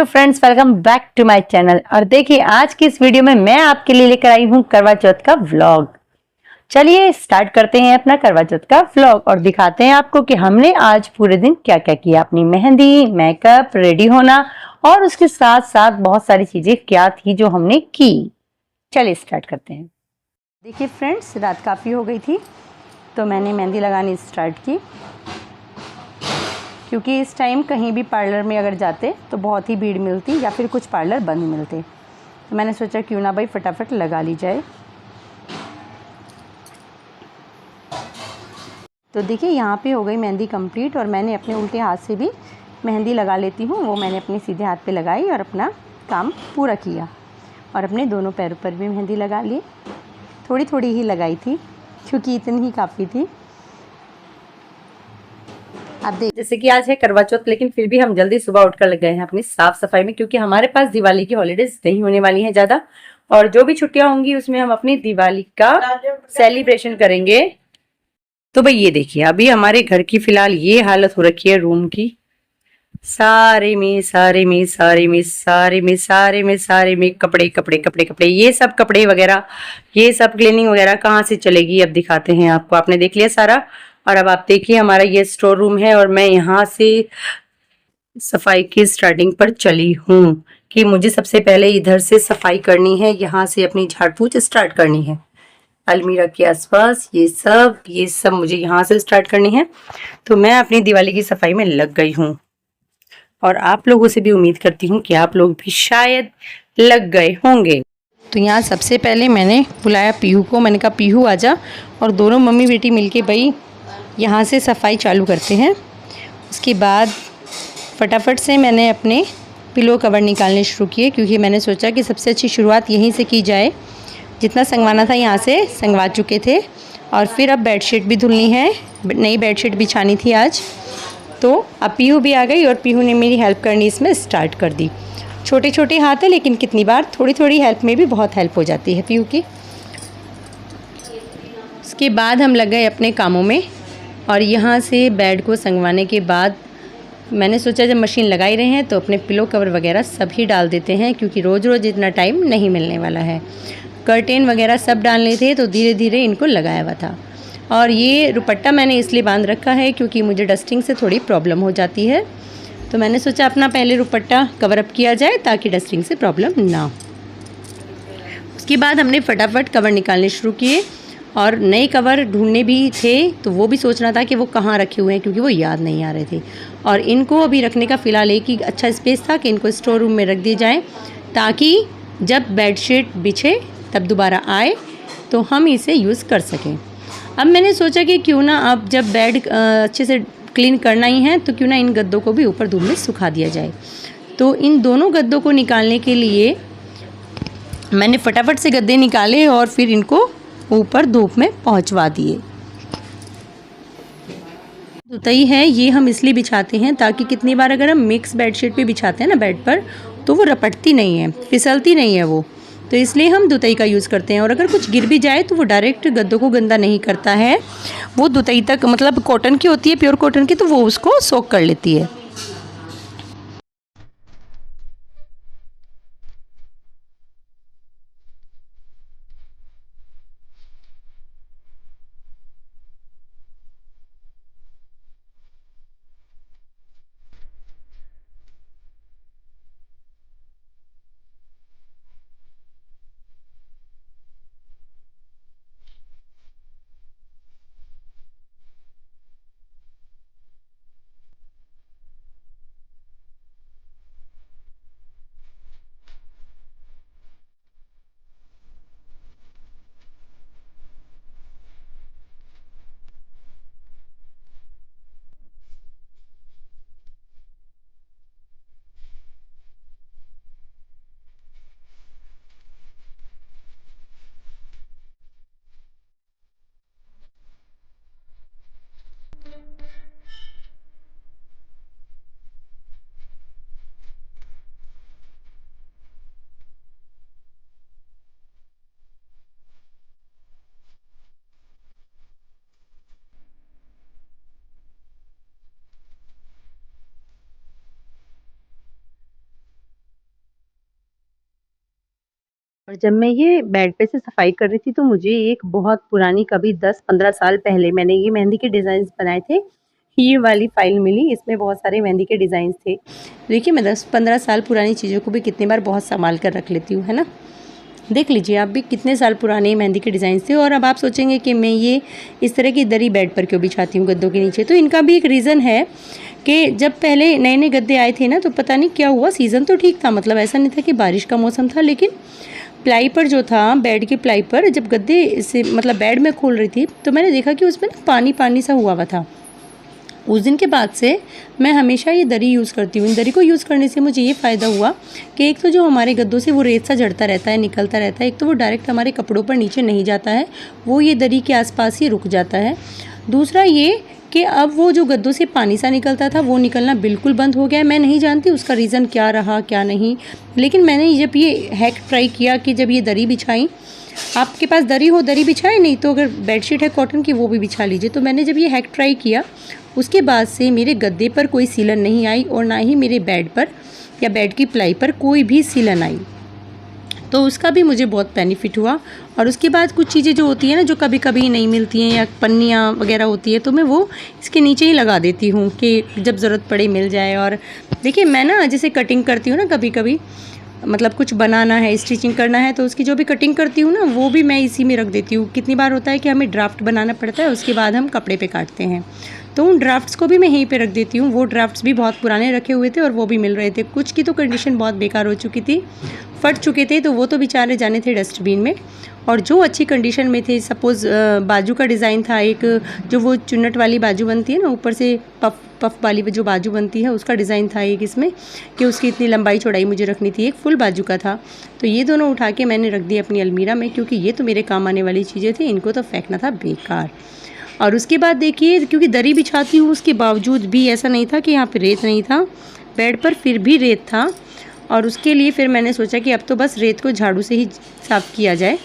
Hello friends, welcome back to my channel. और देखिए आज की इस वीडियो में मैं आपके लिए लेकर आई हूँ करवा चौथ का व्लॉग। चलिए स्टार्ट करते हैं अपना करवा चौथ का व्लॉग और दिखाते हैं आपको कि हमने आज पूरे दिन क्या क्या किया। अपनी मेहंदी, मेकअप, रेडी होना और उसके साथ साथ बहुत सारी चीजें क्या थी जो हमने की। चलिए स्टार्ट करते हैं। देखिए फ्रेंड्स, रात काफ़ी हो गई थी तो मैंने मेहंदी लगानी स्टार्ट की, क्योंकि इस टाइम कहीं भी पार्लर में अगर जाते तो बहुत ही भीड़ मिलती या फिर कुछ पार्लर बंद मिलते। तो मैंने सोचा क्यों ना भाई फटाफट लगा ली जाए। तो देखिए यहाँ पे हो गई मेहंदी कंप्लीट और मैंने अपने उल्टे हाथ से भी मेहंदी लगा लेती हूँ। वो मैंने अपने सीधे हाथ पे लगाई और अपना काम पूरा किया। और अपने दोनों पैरों पर भी मेहंदी लगा ली। थोड़ी थोड़ी ही लगाई थी क्योंकि इतनी ही काफ़ी थी। आप देख, जैसे कि आज है करवा चौथ, लेकिन फिर भी हम जल्दी सुबह उठकर लग गए हैं अपनी साफ सफाई में, क्योंकि हमारे पास दिवाली की हॉलीडेज नहीं होने वाली हैं ज़्यादा। और जो भी छुट्टियां होंगी उसमें हम अपनी दिवाली का सेलिब्रेशन करेंगे। तो भाई ये देखिए, अभी हमारे घर की फिलहाल ये हालत हो रखी है रूम की। सारे में कपड़े कपड़े कपड़े कपड़े, ये सब कपड़े वगैरह, ये सब क्लीनिंग वगैरह कहाँ से चलेगी। अब दिखाते हैं आपको। आपने देख लिया सारा। और अब आप देखिए हमारा ये स्टोर रूम है और मैं यहाँ से सफाई की स्टार्टिंग पर चली हूँ कि मुझे सबसे पहले इधर से सफाई करनी है। यहाँ से अपनी झाड़ पोंछ स्टार्ट करनी है। अलमीरा के आसपास ये सब मुझे यहाँ से स्टार्ट करनी है। तो मैं अपनी दिवाली की सफाई में लग गई हूँ और आप लोगों से भी उम्मीद करती हूँ कि आप लोग भी शायद लग गए होंगे। तो यहाँ सबसे पहले मैंने बुलाया पीहू को। मैंने कहा पीहू आजा, और दोनों मम्मी बेटी मिलके भाई यहाँ से सफाई चालू करते हैं। उसके बाद फटाफट से मैंने अपने पिलो कवर निकालने शुरू किए, क्योंकि मैंने सोचा कि सबसे अच्छी शुरुआत यहीं से की जाए। जितना संगवाना था यहाँ से संगवा चुके थे। और फिर अब बेडशीट भी धुलनी है, नई बेडशीट बिछानी थी आज। तो अब पीहू भी आ गई और पीहू ने मेरी हेल्प करनी इसमें स्टार्ट कर दी। छोटे छोटे हाथ है, लेकिन कितनी बार थोड़ी थोड़ी हेल्प में भी बहुत हेल्प हो जाती है पीहू की। उसके बाद हम लग गए अपने कामों में। और यहाँ से बेड को संगवाने के बाद मैंने सोचा जब मशीन लगा ही रहे हैं तो अपने पिलो कवर वगैरह सभी डाल देते हैं, क्योंकि रोज़ रोज़ इतना टाइम नहीं मिलने वाला है। कर्टेन वगैरह सब डालने थे तो धीरे धीरे इनको लगाया हुआ था। और ये दुपट्टा मैंने इसलिए बांध रखा है क्योंकि मुझे डस्टिंग से थोड़ी प्रॉब्लम हो जाती है। तो मैंने सोचा अपना पहले दुपट्टा कवर अप किया जाए ताकि डस्टिंग से प्रॉब्लम ना हो। उसके बाद हमने फटाफट कवर निकालने शुरू किए और नए कवर ढूंढने भी थे। तो वो भी सोचना था कि वो कहाँ रखे हुए हैं, क्योंकि वो याद नहीं आ रहे थे। और इनको अभी रखने का फ़िलहाल एक ही अच्छा स्पेस था कि इनको स्टोर रूम में रख दिए जाएँ, ताकि जब बेडशीट बिछे तब दोबारा आए तो हम इसे यूज़ कर सकें। अब मैंने सोचा कि क्यों ना अब जब बेड अच्छे से क्लीन करना ही है तो क्यों ना इन गद्दों को भी ऊपर धूप में सुखा दिया जाए। तो इन दोनों गद्दों को निकालने के लिए मैंने फटाफट से गद्दे निकाले और फिर इनको ऊपर धूप में पहुंचवा दिए। दुतई है ये हम इसलिए बिछाते हैं ताकि कितनी बार अगर हम मिक्स बेडशीट पे बिछाते हैं ना बेड पर, तो वो रपटती नहीं है, फिसलती नहीं है वो। तो इसलिए हम दुतई का यूज़ करते हैं। और अगर कुछ गिर भी जाए तो वो डायरेक्ट गद्दों को गंदा नहीं करता है। वो दुतई तक, मतलब कॉटन की होती है, प्योर कॉटन की, तो वो उसको सोक कर लेती है। और जब मैं ये बेड पे से सफाई कर रही थी तो मुझे एक बहुत पुरानी कभी 10-15 साल पहले मैंने ये मेहंदी के डिज़ाइन्स बनाए थे, ये वाली फ़ाइल मिली। इसमें बहुत सारे मेहंदी के डिज़ाइन्स थे। देखिए मैं 10-15 साल पुरानी चीज़ों को भी कितनी बार बहुत सँभाल कर रख लेती हूँ, है ना? देख लीजिए आप भी कितने साल पुराने मेहंदी के डिज़ाइन्स थे। और अब आप सोचेंगे कि मैं ये इस तरह की दरी बेड पर क्यों बिछाती हूँ गद्दों के नीचे, तो इनका भी एक रीज़न है कि जब पहले नए-नए गद्दे आए थे ना, तो पता नहीं क्या हुआ, सीज़न तो ठीक था, मतलब ऐसा नहीं था कि बारिश का मौसम था, लेकिन प्लाई पर जो था, बेड की प्लाई पर जब गद्दे से मतलब बेड में खोल रही थी, तो मैंने देखा कि उसमें ना पानी-पानी सा हुआ हुआ था। उस दिन के बाद से मैं हमेशा ये दरी यूज़ करती हूँ। इन दरी को यूज़ करने से मुझे ये फ़ायदा हुआ कि एक तो जो हमारे गद्दों से वो रेत सा झड़ता रहता है, निकलता रहता है, एक तो वो डायरेक्ट हमारे कपड़ों पर नीचे नहीं जाता है, वो ये दरी के आसपास ही रुक जाता है। दूसरा ये कि अब वो जो गद्दों से पानी सा निकलता था, वो निकलना बिल्कुल बंद हो गया है। मैं नहीं जानती उसका रीज़न क्या रहा, क्या नहीं, लेकिन मैंने जब ये हैक ट्राई किया कि जब ये दरी बिछाई, आपके पास दरी हो दरी बिछाए, नहीं तो अगर बेडशीट है कॉटन की वो भी बिछा लीजिए। तो मैंने जब ये हैक ट्राई किया, उसके बाद से मेरे गद्दे पर कोई सीलन नहीं आई और ना ही मेरे बेड पर या बेड की प्लाई पर कोई भी सीलन आई। तो उसका भी मुझे बहुत बेनिफिट हुआ। और उसके बाद कुछ चीज़ें जो होती हैं ना, जो कभी कभी नहीं मिलती हैं या पन्नियाँ वगैरह होती है, तो मैं वो इसके नीचे ही लगा देती हूँ कि जब ज़रूरत पड़े मिल जाए। और देखिए मैं ना जैसे कटिंग करती हूँ ना, कभी कभी मतलब कुछ बनाना है, स्टिचिंग करना है, तो उसकी जो भी कटिंग करती हूँ ना, वो भी मैं इसी में रख देती हूँ। कितनी बार होता है कि हमें ड्राफ्ट बनाना पड़ता है, उसके बाद हम कपड़े पे काटते हैं, तो उन ड्राफ्ट्स को भी मैं यहीं पे रख देती हूँ। वो ड्राफ्ट्स भी बहुत पुराने रखे हुए थे और वो भी मिल रहे थे। कुछ की तो कंडीशन बहुत बेकार हो चुकी थी, फट चुके थे, तो वो तो बेचारे जाने थे डस्टबिन में। और जो अच्छी कंडीशन में थे, सपोज़ बाजू का डिज़ाइन था एक, जो वो चुन्नट वाली बाजू बनती है ना, ऊपर से पफ पफ वाली जो बाजू बनती है, उसका डिज़ाइन था एक इसमें, कि उसकी इतनी लंबाई चौड़ाई मुझे रखनी थी, एक फुल बाजू का था। तो ये दोनों उठा के मैंने रख दिए अपनी अलमीरा में, क्योंकि ये तो मेरे काम आने वाली चीज़ें थी, इनको तो फेंकना था बेकार। और उसके बाद देखिए, क्योंकि दरी बिछाती हूँ, उसके बावजूद भी ऐसा नहीं था कि यहाँ पे रेत नहीं था बेड पर, फिर भी रेत था। और उसके लिए फिर मैंने सोचा कि अब तो बस रेत को झाड़ू से ही साफ़ किया जाए।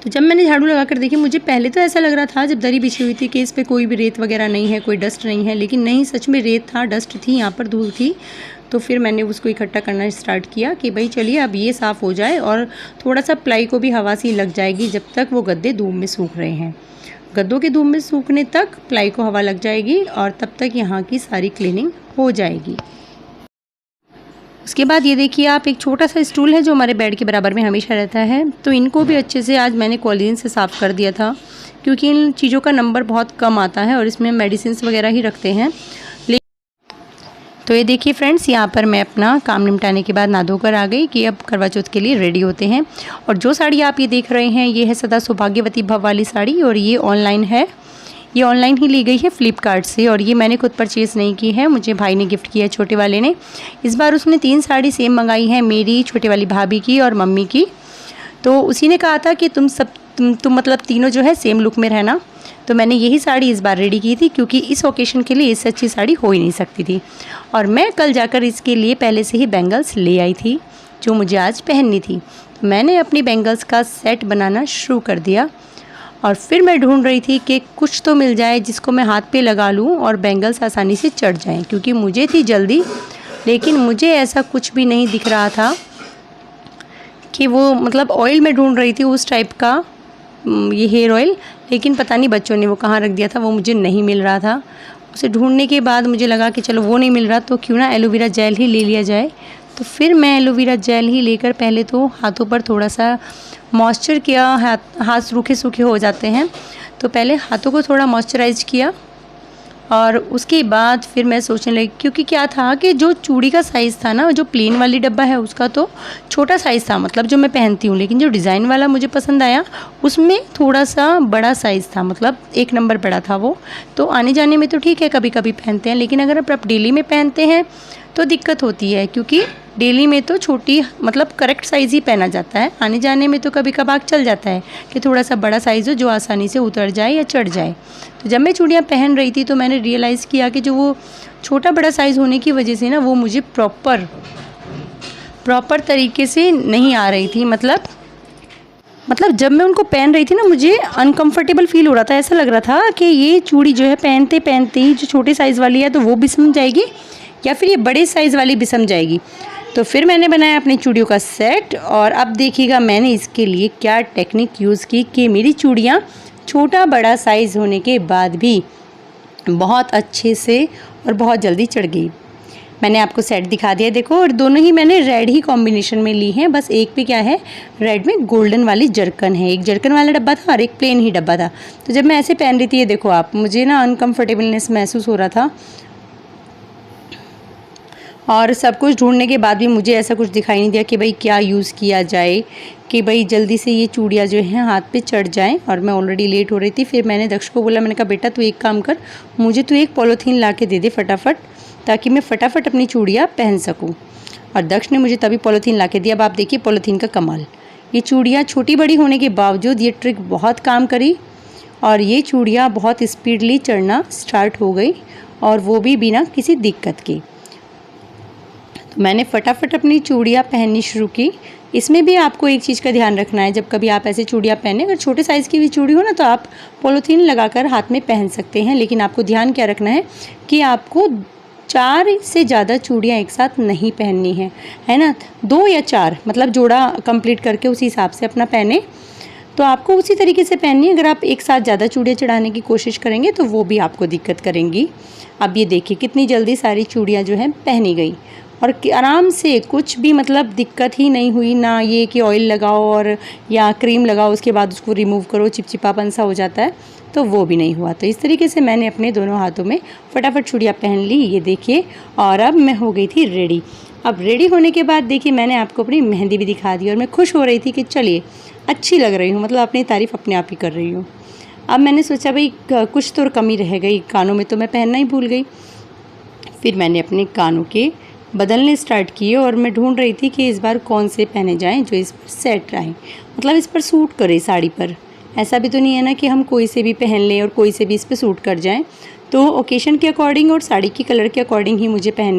तो जब मैंने झाड़ू लगा कर देखी, मुझे पहले तो ऐसा लग रहा था जब दरी बिछी हुई थी कि इस पर कोई भी रेत वगैरह नहीं है, कोई डस्ट नहीं है, लेकिन नहीं, सच में रेत था, डस्ट थी, यहाँ पर धूल थी। तो फिर मैंने उसको इकट्ठा करना स्टार्ट किया कि भाई चलिए अब ये साफ़ हो जाए, और थोड़ा सा प्लाई को भी हवा सी लग जाएगी जब तक वो गद्दे धूप में सूख रहे हैं। गद्दों के धूप में सूखने तक प्लाई को हवा लग जाएगी और तब तक यहाँ की सारी क्लीनिंग हो जाएगी। उसके बाद ये देखिए आप, एक छोटा सा स्टूल है जो हमारे बेड के बराबर में हमेशा रहता है, तो इनको भी अच्छे से आज मैंने कॉलिन से साफ़ कर दिया था, क्योंकि इन चीज़ों का नंबर बहुत कम आता है और इसमें मेडिसिन्स वगैरह ही रखते हैं। तो ये देखिए फ्रेंड्स, यहाँ पर मैं अपना काम निपटाने के बाद नहा धोकर आ गई कि अब करवा चौथ के लिए रेडी होते हैं। और जो साड़ी आप ये देख रहे हैं, ये है सदा सौभाग्यवती भव वाली साड़ी, और ये ऑनलाइन है, ये ऑनलाइन ही ली गई है फ्लिपकार्ट से, और ये मैंने खुद परचेज़ नहीं की है, मुझे भाई ने गिफ्ट किया है, छोटे वाले ने। इस बार उसने 3 साड़ी सेम मंगाई हैं, मेरी, छोटे वाली भाभी की और मम्मी की। तो उसी ने कहा था कि तुम मतलब तीनों जो है सेम लुक में रहना। तो मैंने यही साड़ी इस बार रेडी की थी, क्योंकि इस ओकेशन के लिए इससे अच्छी साड़ी हो ही नहीं सकती थी। और मैं कल जाकर इसके लिए पहले से ही बैंगल्स ले आई थी, जो मुझे आज पहननी थी। तो मैंने अपनी बैंगल्स का सेट बनाना शुरू कर दिया, और फिर मैं ढूंढ रही थी कि कुछ तो मिल जाए जिसको मैं हाथ पे लगा लूँ और बैंगल्स आसानी से चढ़ जाएं, क्योंकि मुझे थी जल्दी। लेकिन मुझे ऐसा कुछ भी नहीं दिख रहा था कि वो, मतलब ऑयल में ढूंढ रही थी उस टाइप का, ये हेयर ऑयल, लेकिन पता नहीं बच्चों ने वो कहाँ रख दिया था, वो मुझे नहीं मिल रहा था। उसे ढूंढने के बाद मुझे लगा कि चलो वो नहीं मिल रहा तो क्यों ना एलोवेरा जेल ही ले लिया जाए। तो फिर मैं एलोवेरा जेल ही लेकर पहले तो हाथों पर थोड़ा सा मॉइस्चर किया, हाथ सूखे सूखे हो जाते हैं, तो पहले हाथों को थोड़ा मॉइस्चराइज किया। और उसके बाद फिर मैं सोचने लगी, क्योंकि क्या था कि जो चूड़ी का साइज़ था ना, जो प्लेन वाली डब्बा है उसका तो छोटा साइज़ था, मतलब जो मैं पहनती हूँ, लेकिन जो डिज़ाइन वाला मुझे पसंद आया उसमें थोड़ा सा बड़ा साइज़ था, मतलब 1 नंबर बड़ा था वो। तो आने जाने में तो ठीक है, कभी कभी पहनते हैं, लेकिन अगर आप डेली में पहनते हैं तो दिक्कत होती है, क्योंकि डेली में तो छोटी, मतलब करेक्ट साइज़ ही पहना जाता है, आने जाने में तो कभी कभार चल जाता है कि थोड़ा सा बड़ा साइज़ हो जो आसानी से उतर जाए या चढ़ जाए। तो जब मैं चूड़ियाँ पहन रही थी तो मैंने रियलाइज़ किया कि जो वो छोटा बड़ा साइज़ होने की वजह से ना, वो मुझे प्रॉपर तरीके से नहीं आ रही थी। मतलब जब मैं उनको पहन रही थी ना, मुझे अनकंफर्टेबल फील हो रहा था। ऐसा लग रहा था कि ये चूड़ी जो है पहनते पहनते ही जो छोटे साइज़ वाली है तो वो भी सम जाएगी, या फिर ये बड़े साइज़ वाली भी सम जाएगी। तो फिर मैंने बनाया अपनी चूड़ियों का सेट। और अब देखिएगा मैंने इसके लिए क्या टेक्निक यूज़ की कि मेरी चूड़ियाँ छोटा बड़ा साइज़ होने के बाद भी बहुत अच्छे से और बहुत जल्दी चढ़ गई। मैंने आपको सेट दिखा दिया देखो, और दोनों ही मैंने रेड ही कॉम्बिनेशन में ली हैं। बस एक पे क्या है, रेड में गोल्डन वाली जरकन है, एक जरकन वाला डब्बा था और एक प्लेन ही डब्बा था। तो जब मैं ऐसे पहन रही थी, ये देखो आप, मुझे ना अनकम्फर्टेबलनेस महसूस हो रहा था और सब कुछ ढूंढने के बाद भी मुझे ऐसा कुछ दिखाई नहीं दिया कि भाई क्या यूज़ किया जाए कि भाई जल्दी से ये चूड़ियाँ जो हैं हाथ पे चढ़ जाएं। और मैं ऑलरेडी लेट हो रही थी। फिर मैंने दक्ष को बोला, मैंने कहा बेटा तू एक काम कर, मुझे तू एक पॉलीथीन ला के दे दे फटाफट, ताकि मैं फटाफट अपनी चूड़ियाँ पहन सकूँ। और दक्ष ने मुझे तभी पॉलीथीन ला के दिया। अब आप देखिए पॉलीथीन का कमाल, ये चूड़ियाँ छोटी बड़ी होने के बावजूद ये ट्रिक बहुत काम करी और ये चूड़ियाँ बहुत स्पीडली चढ़ना स्टार्ट हो गई, और वो भी बिना किसी दिक्कत के। तो मैंने फटाफट अपनी चूड़ियाँ पहननी शुरू की। इसमें भी आपको एक चीज़ का ध्यान रखना है, जब कभी आप ऐसे चूड़ियाँ पहने, अगर छोटे साइज़ की भी चूड़ी हो ना तो आप पॉलीथीन लगाकर हाथ में पहन सकते हैं, लेकिन आपको ध्यान क्या रखना है कि आपको 4 से ज़्यादा चूड़ियाँ एक साथ नहीं पहननी है ना। 2 या 4 मतलब जोड़ा कंप्लीट करके उसी हिसाब से अपना पहने, तो आपको उसी तरीके से पहननी है। अगर आप एक साथ ज़्यादा चूड़ियाँ चढ़ाने की कोशिश करेंगे तो वो भी आपको दिक्कत करेंगी। अब ये देखिए कितनी जल्दी सारी चूड़ियाँ जो हैं पहनी गई और आराम से, कुछ भी मतलब दिक्कत ही नहीं हुई। ना ये कि ऑयल लगाओ और या क्रीम लगाओ उसके बाद उसको रिमूव करो, चिपचिपापन सा हो जाता है, तो वो भी नहीं हुआ। तो इस तरीके से मैंने अपने दोनों हाथों में फटाफट चूड़ियाँ पहन ली, ये देखिए। और अब मैं हो गई थी रेडी। अब रेडी होने के बाद देखिए मैंने आपको अपनी मेहंदी भी दिखा दी और मैं खुश हो रही थी कि चलिए अच्छी लग रही हूँ, मतलब अपनी तारीफ़ अपने आप ही कर रही हूँ। अब मैंने सोचा भाई कुछ तो कमी रह गई, कानों में तो मैं पहनना ही भूल गई। फिर मैंने अपने कानों के बदलने स्टार्ट किए और मैं ढूंढ रही थी कि इस बार कौन से पहने जाएं जो इस पर सेट रहें, मतलब इस पर सूट करे साड़ी पर। ऐसा भी तो नहीं है ना कि हम कोई से भी पहन लें और कोई से भी इस पर सूट कर जाएं। तो ओकेशन के अकॉर्डिंग और साड़ी की कलर के अकॉर्डिंग ही मुझे पहनने